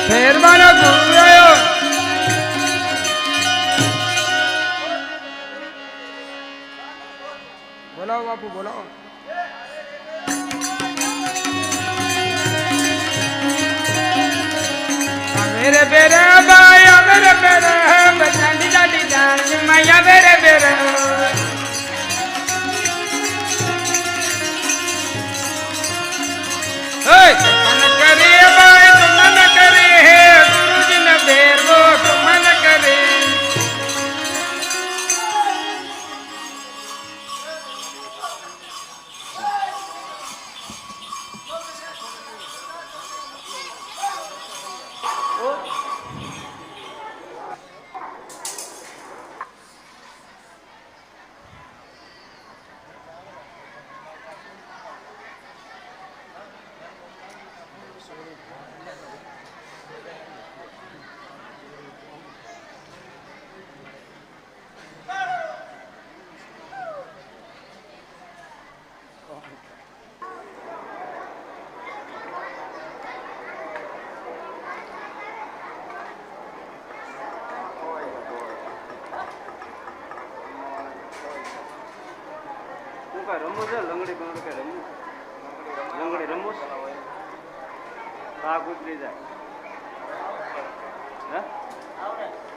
ફેરવાનો ગુરુ બોલાવો બાપુ બોલાવો. मेरे बेरे बाया मेरे बेरे बचानी जाती जान माया मेरे बेरे मन करे बाय तुम मन करे है गुरु जी ने बेर वो तुम मन करे રમવું છે લંગડી બંગડી કે રમવું લંગડી રમવું પાક ઉતરી જાય હે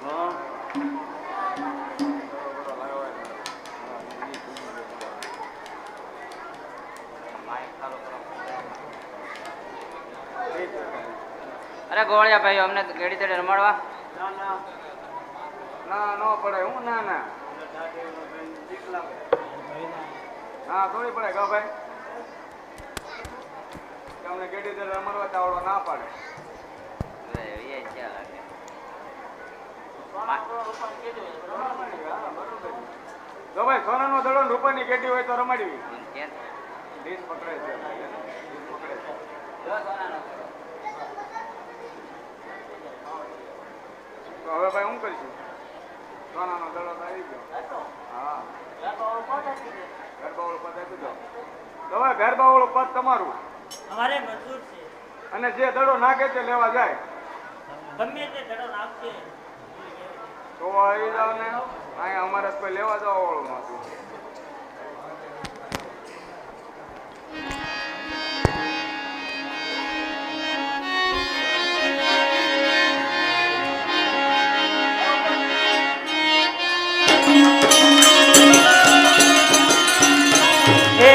હા અરે ગોળિયા ભાઈ અમને ગેડી તડે રમાડવા ના ના ના નો પડે હું ના ના હા થોડી પડે ગા ભાઈ તમને ગેડી તડે રમાડવા તાવડો ના પાડે જો ભાઈ સોનાનો દડો રૂપિયાની કેટી હોય તો રમાડવી ડીશ પકડે છે તો હવે ભાઈ હું કરીશું સોનાનો દડો તો આવી ગયો હા ગરબાવાળું પદ આપી દો તો હવે ગરબાવાળું પદ તમારું અમારે મંજૂર છે અને જે દડો નાખે તે લેવા જાય ગમે તે દડો નાખશે તો આવી જાવ ને અહીંયા અમારે કોઈ લેવા જવા વાળું નહોતું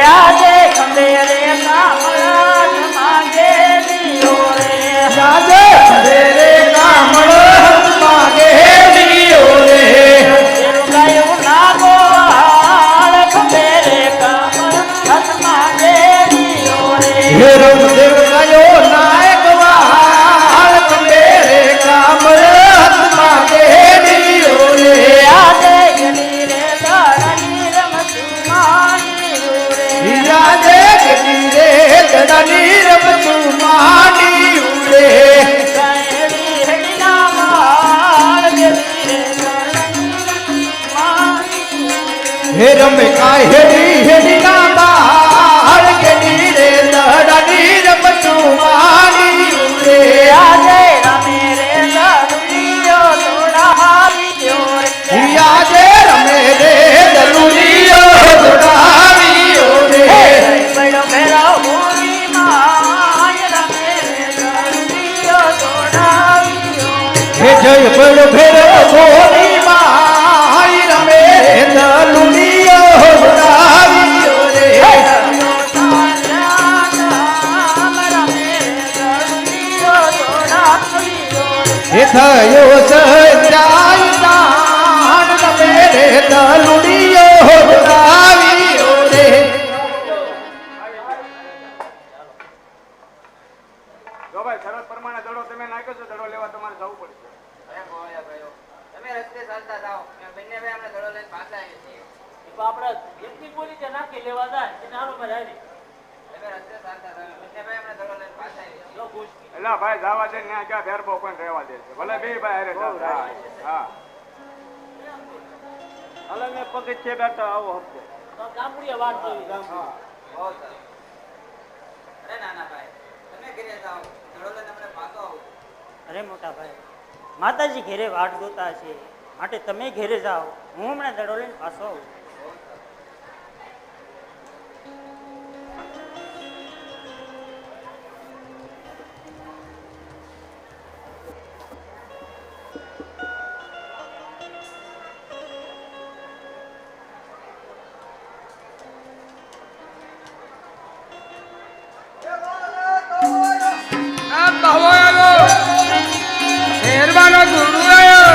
આજે ખંડેરે કામળ માગે દિયો રે આજે ખંડેરે કામળ માગે દિયો રે ગાયો નાગો હાળ ખંડેરે કામળ હાથ માગે દિયો રે હેરમ દેવ ગયો નાયક વાળ ખંડેરે કામળ માગે દિયો રે આજે ગલી રે દાણી રમતું માની રે આજે ગલી રે દડાની રમતું માની ઉડે ગાયડી હડી ના માળ ગલી રે દાણી માની હે રમે કાય હેડી હેડી ના બાળ ગલી રે દડાની રમતું માની ઉડે આજે રમે રે દાણીયો દોડાવી દ્યો રે આજે રમે રે દલુડીઓ દોડાવીઓ રે બડો ભેરા હોરી માય રમે રે દાણીયો દોડાવ્યો હે જય બળ ભેર ભોરી માય રમે દલુડીઓ દોડાવીઓ રે હે થયો સજાઈ દાન રમે રે દલુડીઓ દોડાવીઓ રે જો ભાઈ શરત પ્રમાણે દડો તમે નાખ્યો છો દડો લેવા તમારે જવું પડશે તમે રસ્તે ચાલતા જાઓ બંને ભાઈ આપણે દડો લઈને પાછા આવીએ છીએ આપણે જેટલી બોલી તે નાખી લેવા જાય તે નાનો પર આવી તમે રસ્તે ચાલતા જાઓ બંને ભાઈ આપણે દડો લઈને પાછા આવીએ છીએ લો ખુશ એલા ભાઈ જવા દે ત્યાં ક્યાં ભેરબો પણ રહેવા દે છે ભલે બે ભાઈ હારે ચાલતા હા અલગ ને પગે છે બેઠા આવો હપ્તો તો ગામડીએ વાત જોઈ હા બહુ સરસ અરે નાના ભાઈ તમે ઘરે જાઓ દડો લઈને આપણે પાછો આવું અરે અરે મોટા ભાઈ, માતાજી ઘેરે વાટ જોતા છે, માટે તમે ઘેરે જાઓ, હું હમણાં દડો લઈને પાછો આવું. આ બાવો આવ્યો, મહેરબાનો ગુરુ આવ્યો.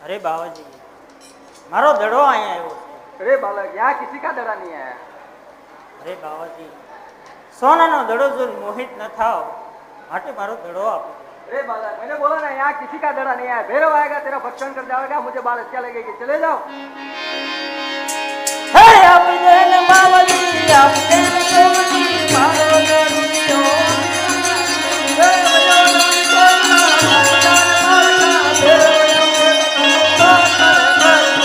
અરે બાવાજી, મારો દડો અહીંયા આવ્યો છે. अरे बालक यहाँ किसी का दड़ा नहीं है. અરે બાવાજી, સોનાનો દડો જો મોહિત ન થાવ, માટે મારો દડો આપો. अरे बालक मैंने बोला ना यहाँ किसी का दड़ा नहीं है. भैरव आएगा तेरा भक्षण कर जाएगा. मुझे बात अच्छा लगेगी. चले जाओ. હે આપજે ને બાવાજી, આપજે ને સોમજી, મારો દડો.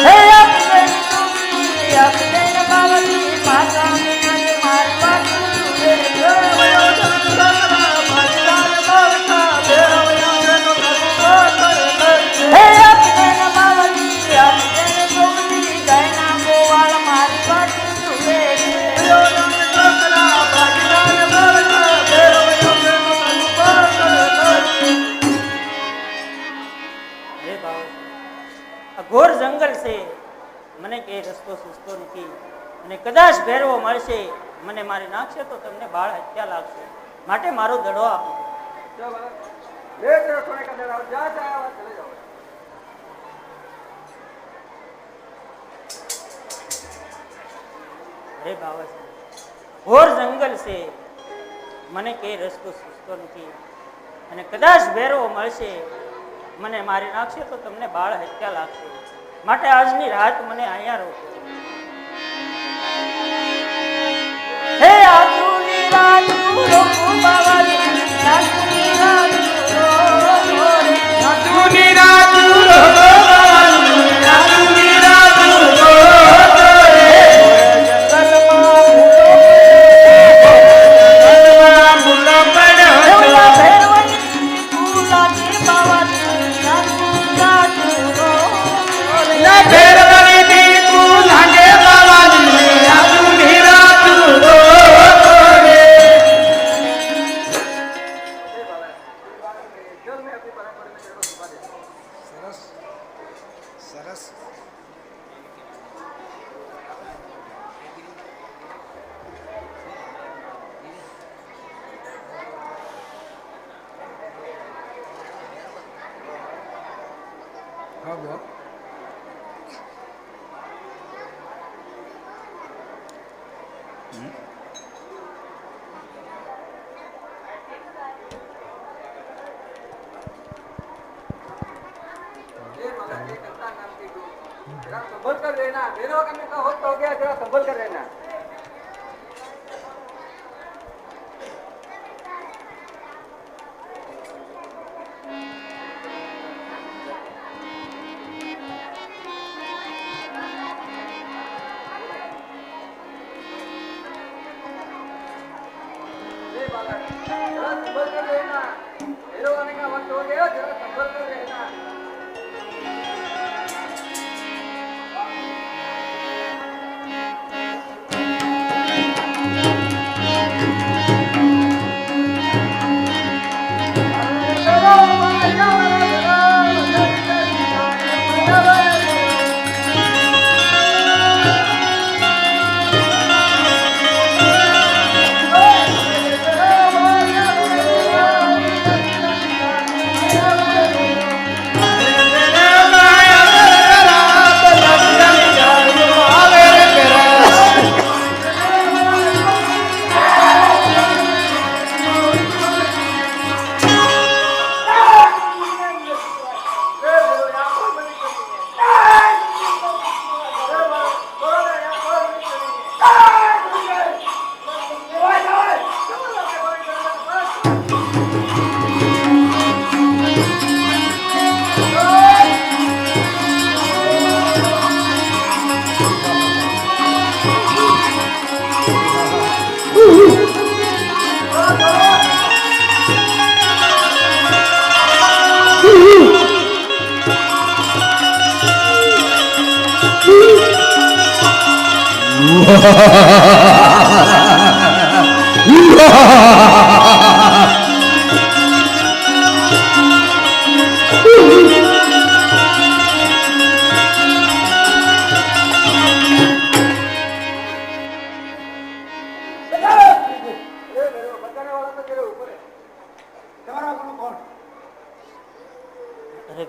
હે આપજે ને સોમજી, આપજે ને બાવાજી, માતા પિતાને મારી વાત સુને. હે આપજે ને બાવાજી, આપજે ને સોમજી, ગાયના ગોવાળ મારી વાત સુને. હે બાવાજી, આ ઘોર જંગલ છે, મને કે રસ્તો સૂઝતો નથી, અને કદાચ ભેરવો મળશે, મને મારી નાખશે તો તમને બાળ હત્યા લાગશે, માટે મારો દડો આપો. चलो बालक ले तेरा सोने का दड़ा. जा चाहे वहाँ चले जाओ. અરે બાવાજી, ઘોર જંગલ છે, મને કે રસ્તો સૂઝતો નથી, અને કદાચ ભેરવો મળશે, મને મારી નાખશે તો તમને બાળ હત્યા લાગશે, માટે આજની રાત મને અહીંયા રોકો. હે આજની રાત રોકો બાવાજી, આજની રાત રોકો રે. આજની રાત રોકો, આજની રાત રોકો. જંગલમાં ભૂલો પડ્યો છો. એવલા ભેરવાની ફૂલાજી બાવાજી, આજની રાત રોકો રે. ના ફેરવાની દીકુ લાગે બાવાની, આજની રાત રોકો રે. चल मैं अपनी परंपरा में तेरे को छुपा देता हूँ. સરસ સરસ. હા બોલ. ये बालक ये कंता नाम की तू. जरा संभल कर रहना. भैरव करने का वक्त हो गया. जरा संभल कर रहना. ये बालक जरा संभल कर रहना. भैरव आने का वक्त हो गया. जरा संभल कर रहना. હે અરે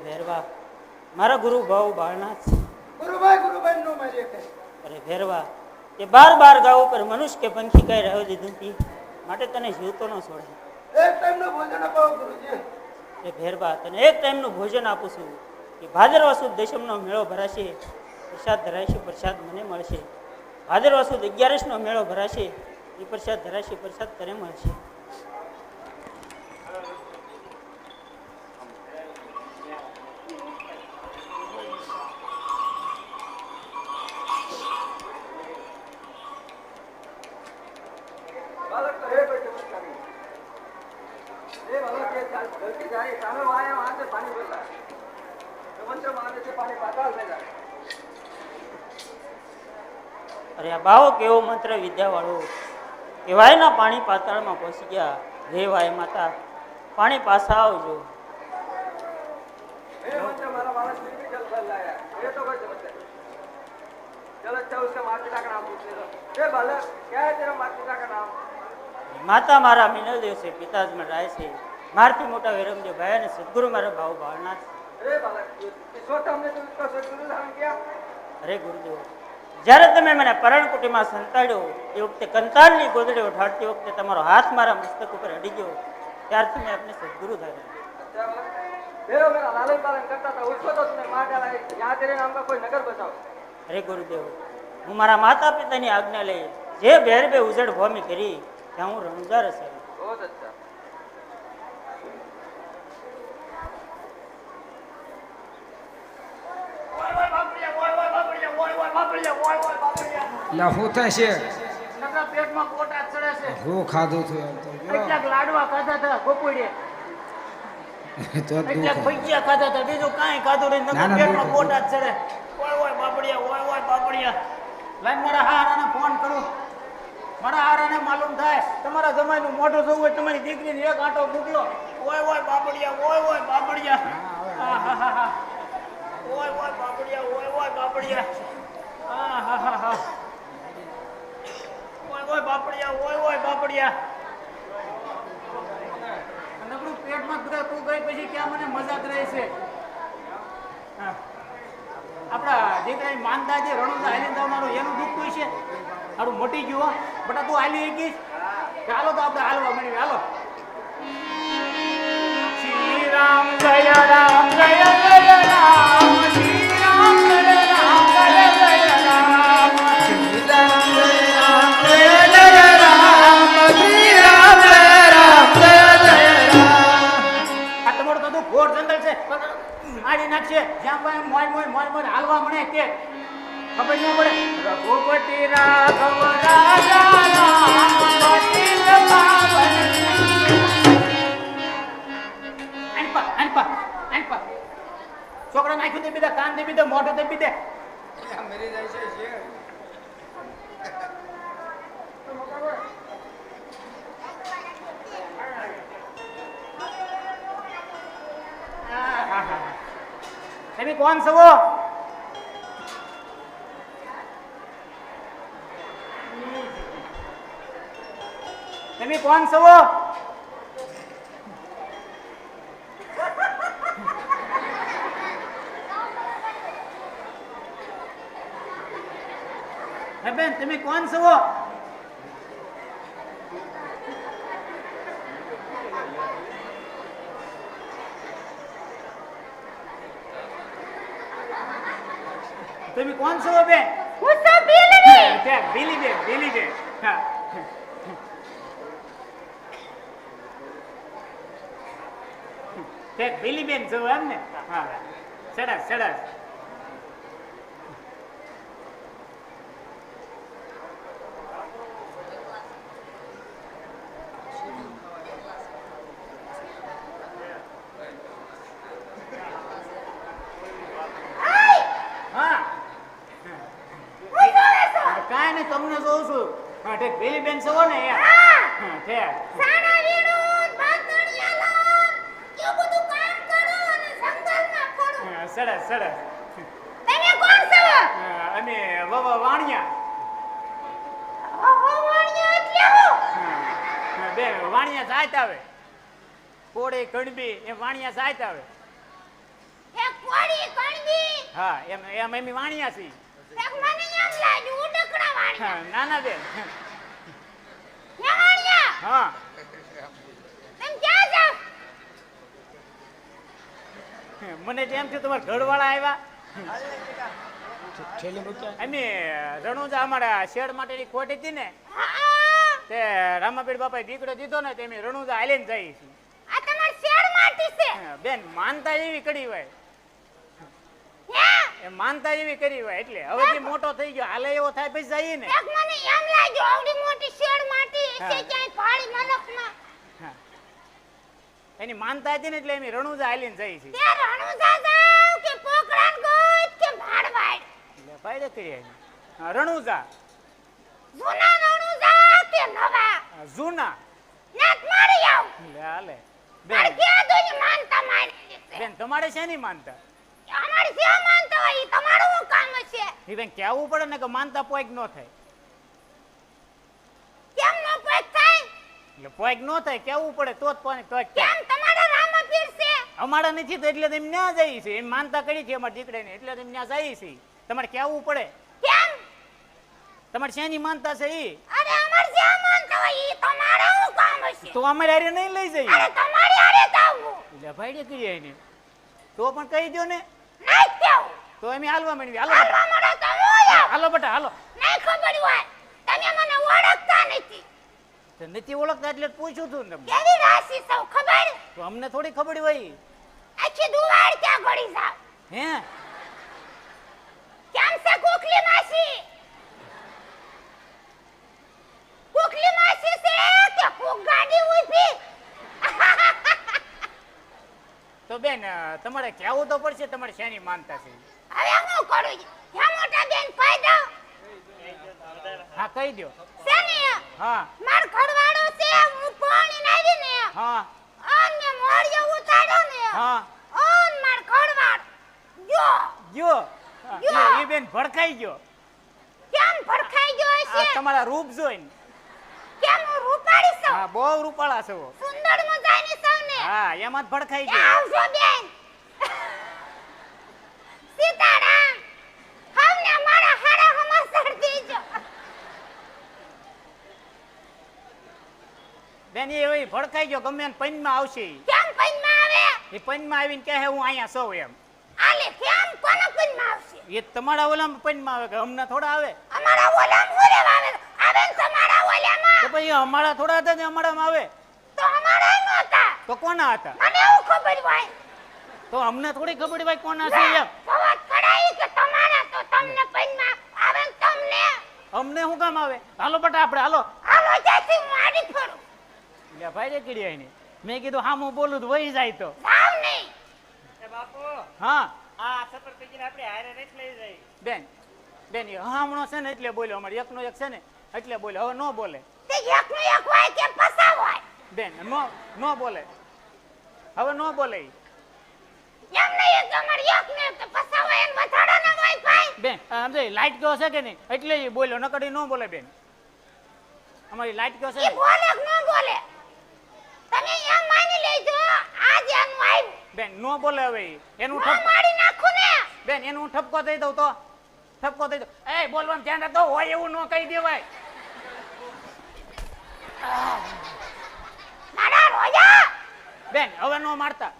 ભેરવા, મારા ગુરુ ભાવ બાળનાથ. ગુરુભાઈ નો મારી એક અરે ભેરવા, એ બાર બાર ગાવ ઉપર મનુષ્ય કે પંખી કઈ રહ્યો દીધું તી, માટે તને જીવતો ન છોડે. એક ટાઈમ નું ભોજન અપાવો ગુરુજી. એ ભેરવા, તને એક ટાઈમનું ભોજન આપું છું કે ભાદરવા સુદ દશમનો મેળો ભરાશે, પ્રસાદ ધરાશે, પ્રસાદ મને મળશે. ભાદરવા સુદ 11નો મેળો ભરાશે, એ પ્રસાદ ધરાશે, પ્રસાદ તને મળશે. બાળક તો હે ભાઈ ચમત્કારી. એ બાળક એ ગલતી જાય સામે વાયા વાંચે પાણી ભરતા. મંત્ર માને છે પાણી પાતાળ થઈ જાય. અરે આ બાવો કેવો મંત્ર વિદ્યાવાળો, કે વાયના પાણી પાતાળમાં પહોંચી ગયા. હે વાય માતા, પાણી પાછા આવજો. ये मंत्र हमारा वाला श्री भी जल भर लाया. ये तो कोई चमत्कार. चल अच्छा उसका माता पिता का नाम पूछ ले लो. ये बालक क्या है तेरा माता पिता का नाम? માતા મારા મિનલદેવ છે, પિતાજમાં રાય છે, મારથી મોટા વિરમદેવ ભાઈ અને સદગુરુ મારા ભાવ બાળનાથ. अरे बालक इस वक्त हमने तो इसका सदगुरु धारण किया. અરે ગુરુદેવ, જ્યારે તમે મને પરણકુટીમાં સંતાડ્યો એ વખતે કંતાળની ગોદડી ઉઠાડતી વખતે તમારો હાથ મારા મસ્તક ઉપર અડી ગયો, ત્યારથી મેં આપને સદગુરુ ધાર્યા. अच्छा बालक मेरा मेरा लालन पालन करता था उसको तो तुमने मार डाला है. यहाँ तेरे नाम का कोई नगर बसाओ. અરે ગુરુદેવ, હું મારા માતા પિતાની આજ્ઞા લઈ જે બેર બે ઉજળ ભૂમિ કરી ત્યાં હું રણુજા રસાયો. बहुत अच्छा. લા હું થાય છે નકરા પેટમાં કોટા ચડે છે. હું ખાધું છું એમ તો કેટલાક લાડવા ખાધા હતા બપોરે, તો કેટલાક ભજીયા ખાધા હતા, બીજું કાંઈ ખાધું નહીં. ના, નકરા ના, પેટમાં દુઃખ. કોટા ચડે. ઓય બાપડિયા, ઓય બાપડિયા. લાઈન મારા હારાને ફોન કરું. મારા હારાને માલુમ થાય તમારા જમાઈનું મોઢું જોવું હોય, તમારી દીકરીને એક આંટો મોકલો. ઓય બાપડિયા, ઓય બાપડિયા. આહાહા. ઓય બાપડિયા, ઓય બાપડિયા. આહાહા. ઓય બાપડિયા, ઓય બાપડિયા. નકરું પેટમાં બધા તું ગઈ પછી ક્યાં મને મજાક રહે છે. હા. આપણા દીકરા માનતા જે રણુદા હાલી જવાનું એનું દુઃખ કોઈ છે. તારું મોટી ગયું હો. બટા તું હાલી ગઈશ. ચાલો તો આપણે હાલવા મળીએ. હાલો. શ્રી રામ જય રામ જય જય રામ. શ્રી રામ જય રામ જય જય રામ. શ્રી રામ જય રામ જય જય રામ. શ્રી રામ જય રામ જય જય રામ. આ તમારું બધું ઘોર જંગલ છે. મારી નાખશે જ્યાં કોઈ મોય હાલવા મળે તે ખબર ન પડે. રઘુપતિ રાઘવ રાજા રામ પતિત પાવન. આનપા છોકરા નાખ્યું દે બીજા, કાન દે બીજા, મોઢું દે બીજે. मरी जाए છે શેર. તમે કોણ છો? તમે કોણ છો? બેન તમે કોણ છો? તમે કોણ છો બેન? હું તો બિલની. બિલી બેન. હા. તે બિલી બેન છો એમ ને? હા. સરસ. હા. કાંઈ નહીં, તમને બેન છો ને એમ હા હા, છે સાણા વીણું ભાતણિયા લાવ એવું બધું કામ કરું અને જંગલમાં ફરું હા, સરસ સરસ તમે કોણ છો હા, અમે વાણિયા વાણિયા એટલે હું હા, હા, બેન વાણિયા સાહેબ આવે કોડે કણબી એમ વાણિયા સાહેબ આવે એ કોડી કણબી હા એમ એમ એમ વાણિયા છીએ એક મને એમ લાગ્યું ઉડકડા વાણિયા હા, ના ના બેન હે વાણિયા હા તમે ક્યાં જાવ મને તો એમ થયું તમારા ઘરવાળા આવ્યા અમે રણુજા અમારા શેડ માટેની ખોટ હતી ને હા તે રામાપીર બાપાએ દીકરો દીધો ને તે અમે રણુજા આવીને જઈએ છીએ આ તમાર શેર માટી છે હા, બેન માનતા એવી કરી હોય હે એ માનતા એવી કરી હોય એટલે હવે મોટો થઈ ગયો હાલે એવો થાય પછી જઈએ ને એક મને એમ લાગ્યું આવડી મોટી શેર માટી છે હા. ક્યાંય ભાડી મનકમાં હા. એની માનતા હતી ને એટલે અમે રણુજા આવીને જઈએ છીએ તે રણુજા જાવ કે પોકરાન ગોત કે ભાડવાડ એટલે ફાયદો કરીએ એને. હા, રણુજા જૂના રણુજા કે નવા જૂના નેટ મારી આવ એટલે હાલે પણ બેન ક્યાં દોની માનતા માની છે બેન તમારે શેની માનતા અમારી જે માનતા હોય ઈ તમારું શું કામ છે એ બેન કહેવું પડે ને કે માનતા પોઈક ન થાય કેમ નો પોઈક થાય એટલે પોઈક ન થાય કેવું પડે તો જ પોઈક થાય કેમ તમારા રામપીર છે અમારા નથી તો એટલે તેમ ન્યા જઈએ છીએ એમ માનતા કરી છે અમારા દીકરાને એટલે તેમ ન્યા જઈએ છીએ તમારે કેવું પડે કેમ તમારે શેની માનતા છે ઈ અરે અમાર જે માનતા હોય ઈ તમારું શું કામ છે તો અમારે હારે નહીં લઈ જઈએ અરે તમારી હારે જાવું એટલે ભાઈ કરીએ એને તો પણ કહી દો ને નહીં કેવું તો અમે હાલવા માંડવી હાલો હાલવા બેટા મળો તો હું આવ હાલો બેટા હાલો નહીં ખબર હોય તમે મને ઓળખતા નથી તો નથી ઓળખતા એટલે જ પૂછ્યું તું ને તમને. કેવી રાશિ સૌ ખબર તો અમને થોડી ખબર હોય આખી દુવાડ ક્યાં ગળી જાવ હે કેમ છે કુકલી માસી કુકલી માસી છે કે કુક ગાડી ઊભી તો બેન તમારે કહેવું તો પડશે તમારે શેની માનતા છે હવે હું કરું હે મોટા બેન કહી દો હા કહી દો છે ને હા માર ઘરવાળો છે હું પાણી નાવી ને હા અને મોળિયો ઉતાર્યો ને હા ઓન માર ઘરવાળો જો ગયો ગયો. એ બેન ભડકાઈ ગયો કેમ ભડકાઈ ગયો આ છે તમારા રૂપ જોઈને કેમ હું રૂપાળી છું હા બહુ રૂપાળા છો સુંદર મજાની સૌને હા એમાં જ ભડકાઈ એ ગયો આવજો બેન સીતારામ હમને મારા હારા સમાચાર દેજો બેન એ હોય ભડકાઈ ગયો ગમે એને પૈનમાં આવશે ઈ. કેમ પૈનમાં આવે એ પૈનમાં આવીને કહે હું અહીંયા સૌ એમ આલે કેમ કોનો પૈનમાં આવશે એ તમારા ઓલામાં પૈનમાં આવે કે અમને થોડા આવે અમારા ઓલામ હુરે આવે આવે ને તમારા ઓલામાં તો પછી અમારા થોડા હતા ને અમારામાં આવે તો અમારા નહોતા તો કોના હતા મને એવું ખબર હોય તો અમને થોડી ખબર હોય કોના છે એમ સવાત કરાઈ કે તમારા તો તમને પૈનમાં આવે ને તમને અમને શું કામ આવે હાલો બટા આપણે હાલો હાલો જાતી હું આડી ફરું એટલે ભાઈ રે કીડી આઈને મેં કીધું હા હું બોલું તો વહી જાય તો જાવ નહીં હા આ સફર થઈ આપણે હારે રેટ લઈ જઈ બેન બેન એ હમણો છે ને એટલે બોલ્યો અમારે એકનો એક છે ને એટલે બોલ્યો હવે નો બોલે તે એકનું એક હોય કે પસાવ હોય બેન નો બોલે હવે નો બોલે ઈ. એમ નહીં કે અમારે એકને તો પસાવ હોય એને વધારે ના હોય ભાઈ બેન આમ જો લાઈટ ગયો છે કે નહીં એટલે ઈ બોલ્યો નકર ઈ નો બોલે બેન અમારી લાઈટ ગયો છે એ ને. બોલે કે ન બોલે તમે એમ માની લેજો આજ એનું આવ્યું બેન નો બોલે હવે ઈ. એનું ન ઠપ મારી નાખું ને બેન એનું હું ઠપકો દઈ દઉં તો ઠપકો દઈ દઉં એ બોલવાનું ધ્યાન રાખો હોય એવું ન કહી દેવાય મારા રોયા બેન હવે નો મારતા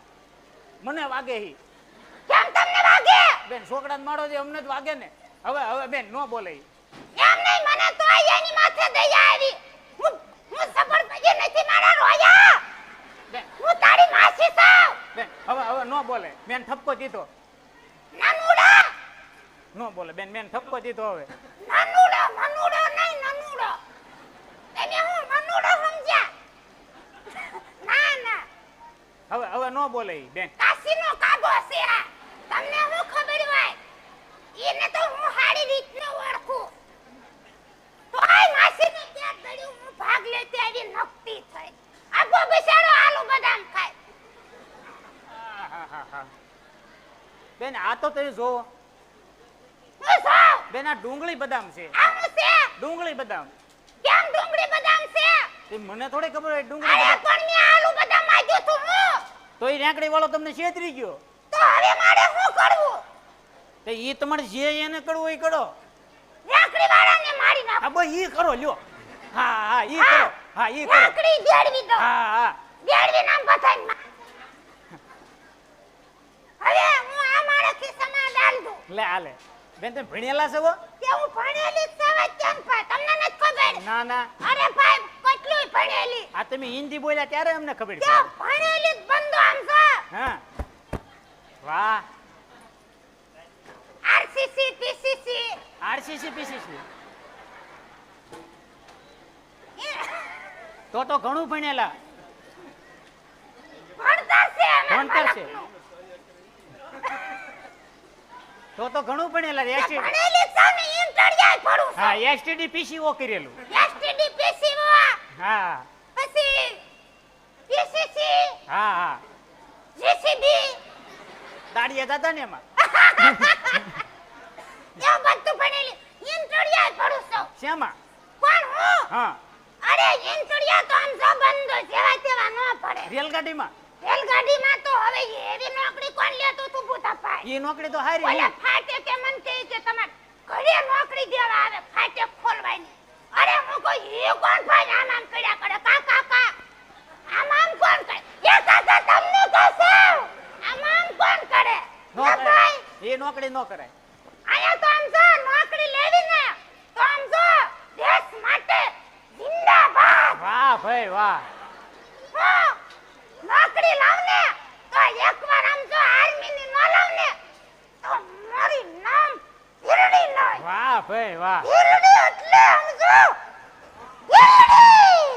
મને વાગે હી કેમ તમને વાગે બેન છોકરા મારો છે અમને જ વાગે ને હવે બેન નો બોલે ઈ. એમ નહીં મને તો એની માથે દયા આવી હું સબર પડી નથી મારા રોયા બેન હું તારી માસી છું બેન હવે નો બોલે બેન ઠપકો દીધો નાનુડા નો બોલે બેન ઠપકો દીધો હવે નાનુડો નહીં નાનુડો તમે હું નાનુડો સમજ્યા ના ના હવે નો બોલે ઈ બેન કાશીનો કાગો છે આ તમને શું ખબર હોય એને તો હું સારી રીતના ઓળખું તોય માસીને પેટ ધડ્યું બેન આ તો તમે જોવો હું સાવ બેન આ ડુંગળી બદામ છે આવું છે ડુંગળી બદામ કેમ ડુંગળી બદામ છે તે મને થોડી ખબર હોય ડુંગળી અરે બદામ પણ મેં આલુ બદામ માંગ્યું તું હું તો એ રેંકડી વાળો તમને છેતરી ગયો તો હવે મારે શું કરવું તો એ તમારે જે એને કરવું એ કરો લાકડી વાળાને મારી નાખ હા બસ ઈ કરો લ્યો હા હા ઈ કરો હા ઈ કરો લાકડી દેડવી દો હા હા દેડવી નામ બતાઈ હવે હું આ મારા ખિસ્સામાં ડાલ દઉં લે આલે બેન તમે ભણેલા છો કે હું ભણેલી જ સવાજ કેમ પા તમને નથી ખબર ના ના અરે ભાઈ કેટલું ભણેલી આ તમે હિન્દી બોલ્યા ત્યારે અમને ખબર કે પડી ભણેલી જ બંધો આમ છો હા વાહ આરસીસી પીસીસી આરસીસી પીસીસી તો ઘણું ભણેલા ભણતર છે ભણતર છે તો ઘણું ભણેલા એસટી ભણેલી છે ને ઇન્ટરવ્યુ પડું છું હા એસટીડી પીસીઓ કરેલું એસટીડી પીસીઓ હા પછી પીસીસી હા હા જીસીબી દાડિયા દાદા ને એમાં એવું બધું ભણેલી ઇન્ટરવ્યુ પડું છું શેમાં પણ હું હા અરે ઇન્ટરવ્યુ તો આમ જો બંધો જેવા તેવા ન પડે રેલગાડીમાં રેલગાડીમાં તો હવે એવી નોકરી કોણ લેતું તું ભૂતા પાય એ નોકરી તો હારી ઓલા ફાટે કે મન કહે કે તમાર ઘરે નોકરી દેવા આવે ફાટે ખોલવાની અરે હું કોઈ એ કોણ ભાઈ આમ આમ કર્યા કરે કાકા આમ આમ કોણ કરે એ કાકા તમને કહે આમ આમ કોણ કરે નો એ ભાઈ કરાય એ નોકરી નો કરાય આયા તો આમ જો નોકરી લેવી ને તો આમ જો દેશ માટે જિંદાબાદ વાહ ભાઈ વાહ હા, નોકરી લાવ ને તો એકવાર આમ જો આર્મી ની ન લાવ ને તો મારી નામ હિરડી લય વાહ ભાઈ વાહ હિરડી એટલે આમ જો હિરડી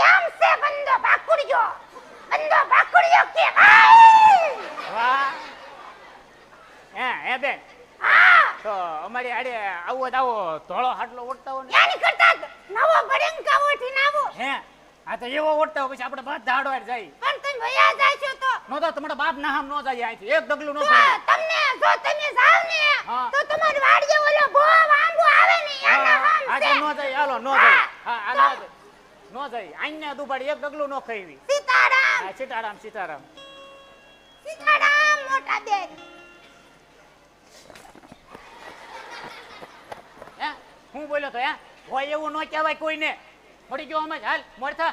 એમ સે બંદો બાકુડિયો કે ભાઈ વાહ હે બેન હા તો અમારી આડે આવો જ આવો ધોળો હાટલો ઓટતા હો ને યાની કરતા નવો બડંકા ઉઠીને આવો હે આ તો એવો ઓટતા હોય પછી આપણે બધા હાડવા જાય પણ તમે ભયા જાશો તો નો તો તમારા બાપ ના હામ નો જાય અહીંથી એક ડગલું નો જો થાય તમને જો તમે જાવ ને હા. તો તમારી વાડીએ ઓલો ભોવ આંબો આવે ને એના હા હામ આજે છે નો જાય હાલો નો હા. જાય હા આ તો- નો જાય નો જાય આઈને દુબાડી એક ડગલું નો ખાઈવી સીતારામ હા સીતારામ સીતારામ સીતારામ મોટા બેન હે હું બોલ્યો તો હે હોય એવું ન કહેવાય કોઈને મળી ગયો અમે હાલ મળતા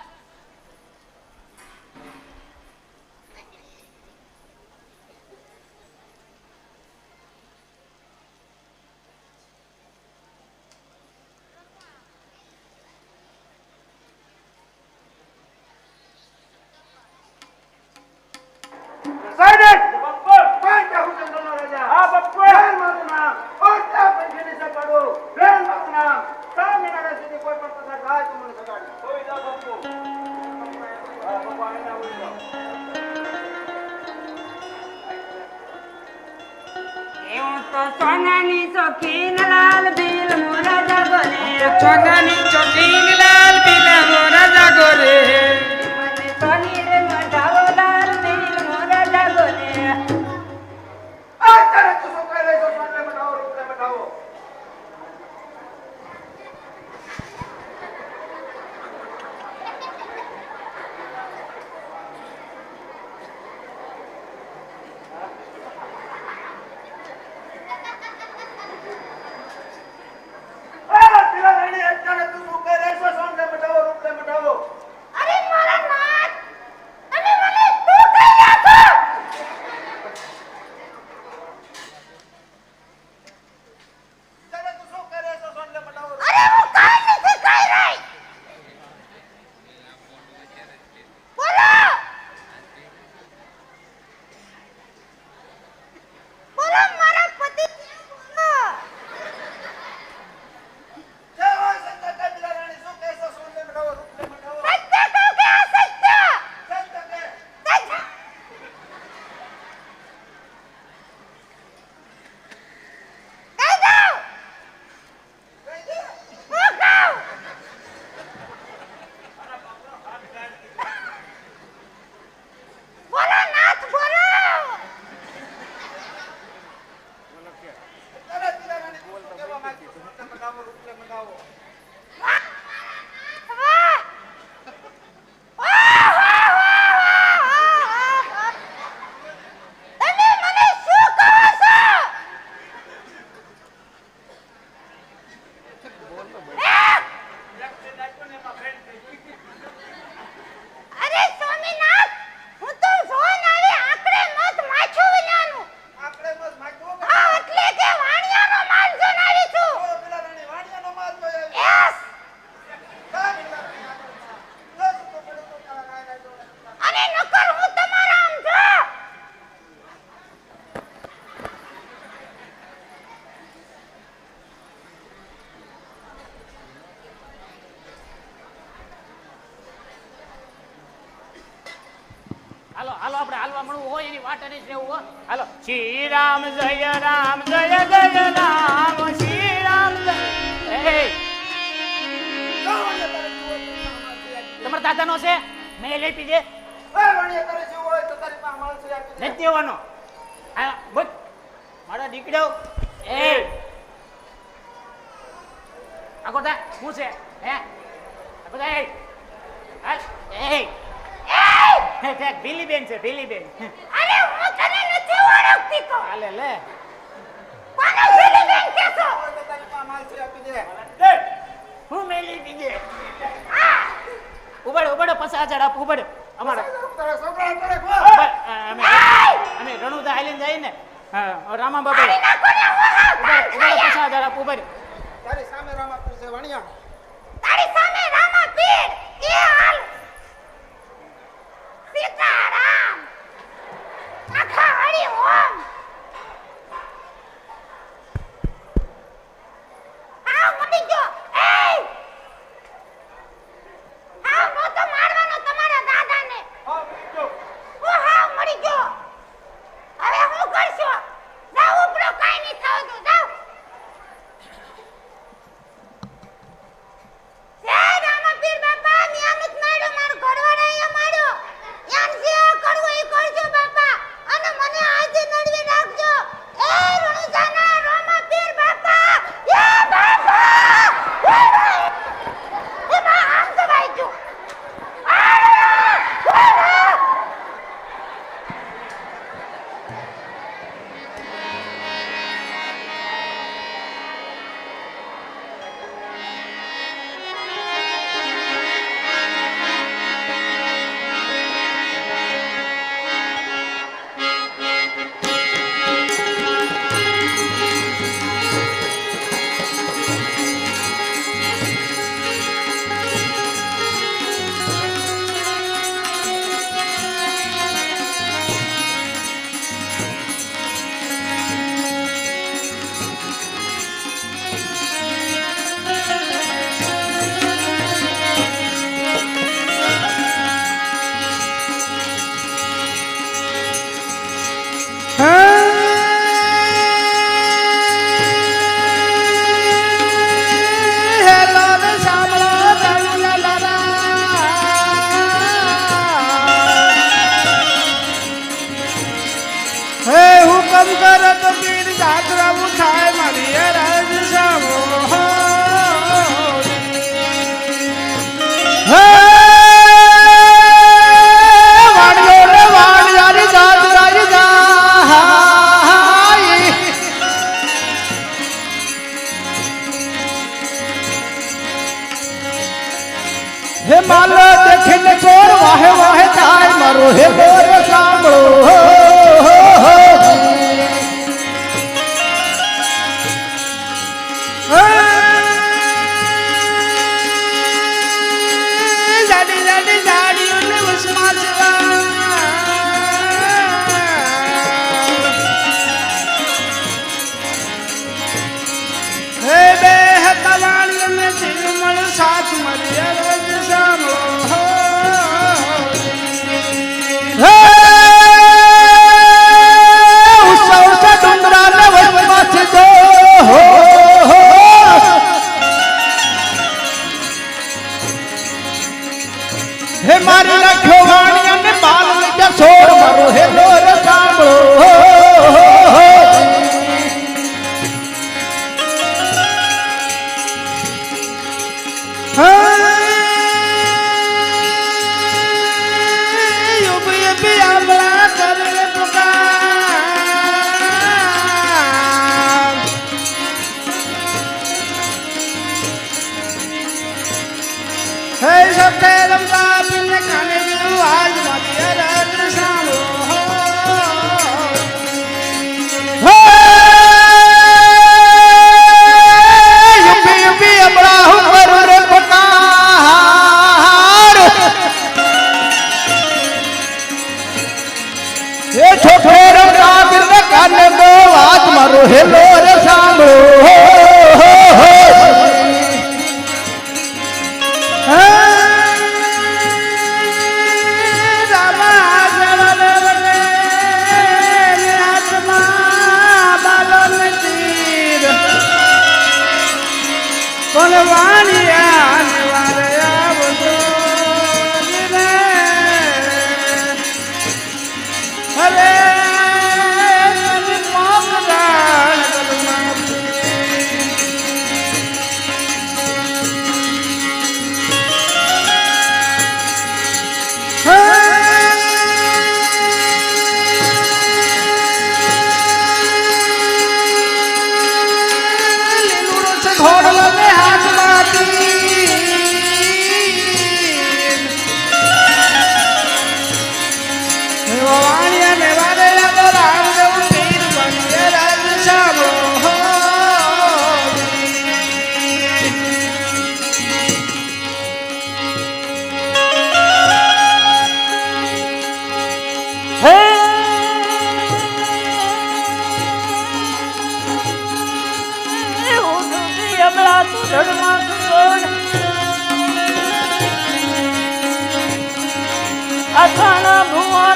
એવું તો સોનાની ચોકીન લાલ દિલ મોરા જાગોરે સોનાની ચોકીન લાલ દિલ મોરા જાગોરે મને સોની રે મઢાવો લાલ દિલ મોરા જાગોરે અરે મારા નાથ હાલો હાલો આપણે હાલવા મળવું હોય એની વાટ નહીં રહેવું હો હાલો શ્રી રામ જય રામ જય જય રામ શ્રી રામ જય તમારા દાદાનો છે મેં લઈ પીજે નથી દેવાનો આ બસ મારા દીકરો એ આકોતા શું છે હે આકોતા એ હાલ એ હે તે ભીલી બેન છે ભીલી બેન અરે હું તને નથી ઓળખતી તો હાલે લે કોને ભીલી બેન કેસો હું મેલી પીજે ઉબડ ઉબડ પસા ચડા ઉબડ અમારા અમે રણુદા આઈલેન્ડ જઈએ ને રામા બાબા અરે ના કોને ઓહા ઉબડ પસા ચડા ઉબડ તારી સામે રામા પીર એ હાલ સીતારામ આખા હરી ઓમ આ મટી ગયો એ આ નો તો મારવાનો તમારા દાદાને ઓ હા મરી ગયો હવે હું કરશો જાવ ઉપરો કાઈ નહીં થાવ તો જાવ જય રામપીર બાપા નિયમિત માર્યો મારો ઘરવાળા અહીંયા માર્યો યાન જે કરવું એ કરજો બાપા અને મને આજે નડવી રાખજો એ રણુજાના રામપીર બાપા એ બાપા એ બા આમ દબાઈ ગયો હે માલો દેખીને ચોર વાહે વાહે થાય મારો હે બોર સાંભળો જાડી જાડી જાડીઓને વસમાં હે બે હતવાણીઓને ચીમળ સાથ મરિયા હે મારી લખો વાણી અને બાલ લીધા છોડ મારો હે લોર સાંભળો હેલો રે સાંભળો રામા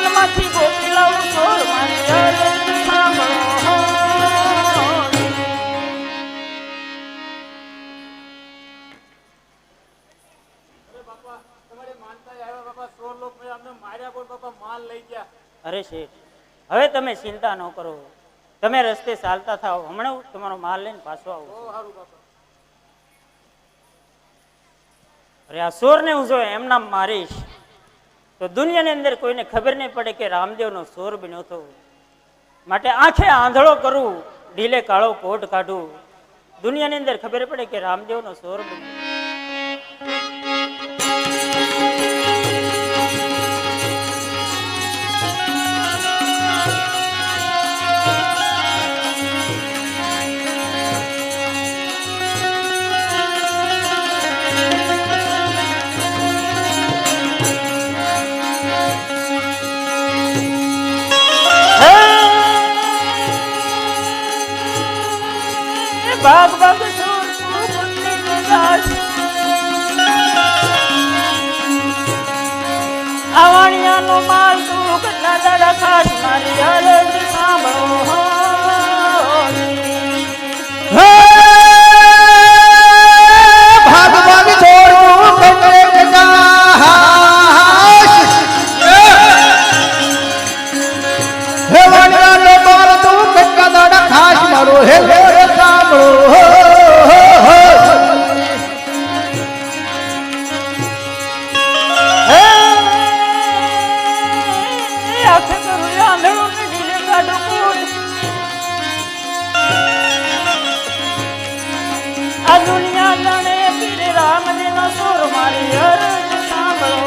મનમાંથી ગોતી લાવું સોર મારી અરજ સાંભળો. અરે શેઠ, હવે તમે ચિંતા ન કરો. તમે રસ્તે ચાલતા થાઓ, હમણાં હું તમારો માલ લઈને પાછો આવું છું. અરે આ સોરને હું જો એમના મારીશ તો દુનિયાની અંદર કોઈને ખબર નહીં પડે કે રામદેવનો સોર બન્યો હતો. માટે આંખે આંધળો કરું, ઢીલે કાળો કોટ કાઢું, દુનિયાની અંદર ખબર પડે કે રામદેવનો સોર બન્યો. ભાગ ભાગ સોર આવાણિયાનો માલ તું કેટલા દાડા ખાસ મારી અરજ સાંભળો. હે ભાગ ભાગ છોડ તું કંકરે કચાશ. હે વાણિયાનો માલ તું કેટલા દાડા ખાસ મારો હે સાંભળો. આ દુનિયા જાણે પીર રામદેવનો સોર મારી અરજ સાંભળો.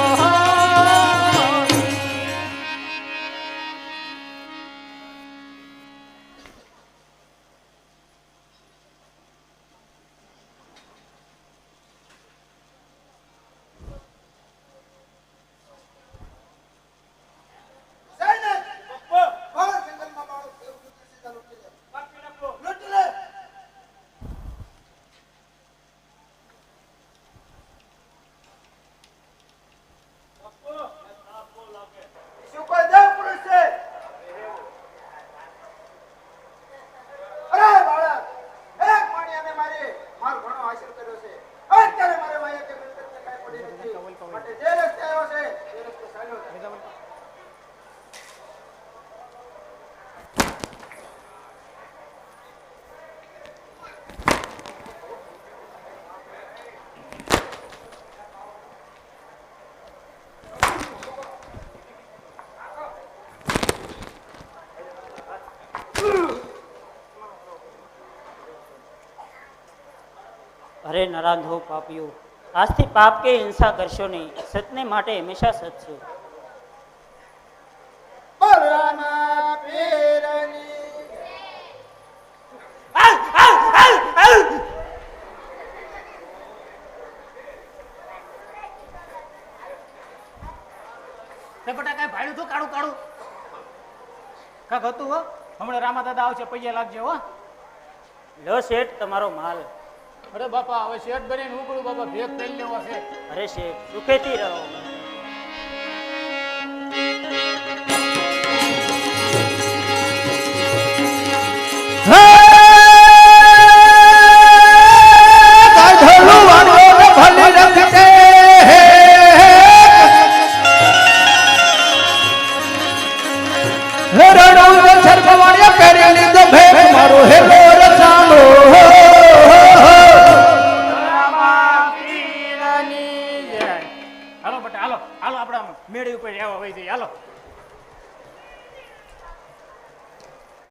અરે નરાંધો પાપીઓ, આજથી પાપ કે હિંસા કરશો નહીં. સતને માટે હંમેશા સત છે. કઈ ભાડું તો કાળું કાળું કાક હતું હો. હમણાં રામા દાદા આવશે, પૈયા લાગજો હો. લો શેઠ તમારો માલ. અરે બાપા, હવે શેઠ બનીને ઉપડું બાપા, ભેગ થઈ લેવો છે. અરે શેઠ સુખેથી રહો. હાલો બટા, હાલો હાલો, આપડા મેળી ઉપર રહેવા હોય છે. હાલો.